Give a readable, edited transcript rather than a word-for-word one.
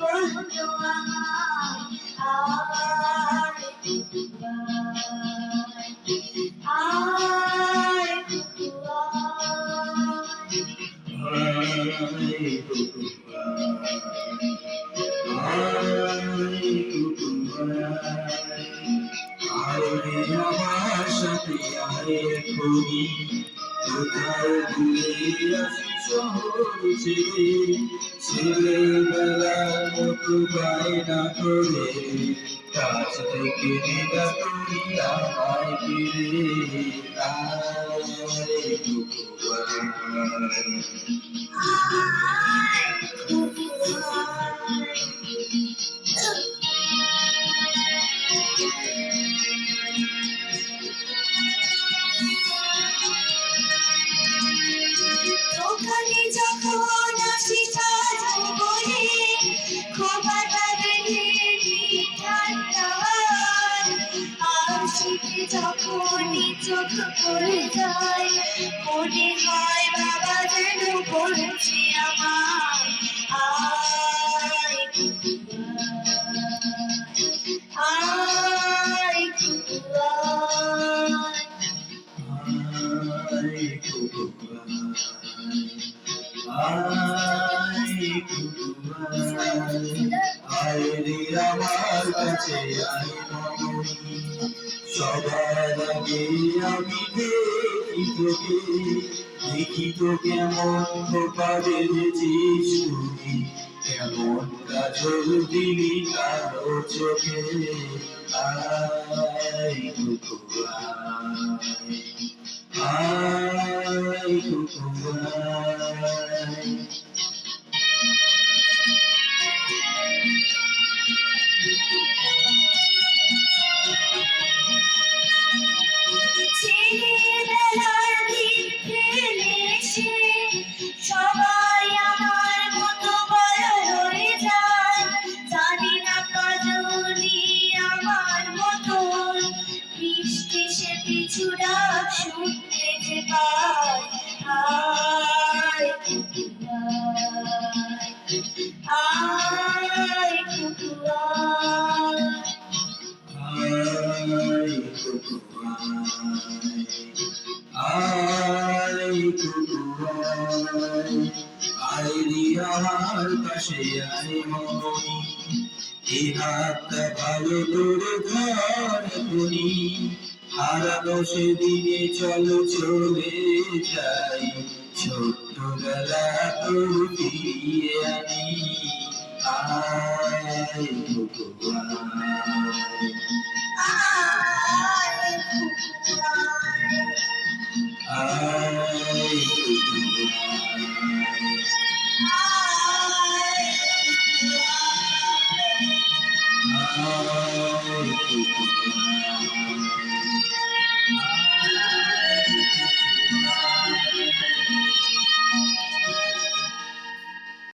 বন্ধু আমার আয় আমার সাথে আয় এখনি কোথায় ঘুরে আসি শহর ছেড়ে ছেলেবেলার মতো বায়না করে কাছ থেকে নিদা করি আমায় ফিরে আয় ওখানে যখন আসি সাজু করে খোপাটা বেঁধে ঠান্ডা আশিকে যখনই চোখ পড়ে যায় মনে হয় বাবা যেন পড়েছে আমার আয় আয় আমার কাছে সবার আগে আমি দেখি তো কেমন খোপা বেঁধেছিস তুই কেমন কাজল দিলি কারো চোখে আয় কুকুরায় ছেলেবেলার দিন ফেলে এসে সবাই আমার মতো বড় হয়ে যায় জানি না কাজলি আমার মতন বৃষ্টি সে পিছু ডাক শুনতে যে পায় আয় আয় আমার পাশে আয় মনি এই হাতটা ভালো করে ধর এখনি হারানো সেদিনে চলো চলে যাই ছোট্টবেলা তোর ফিরিয়ে আনি আয়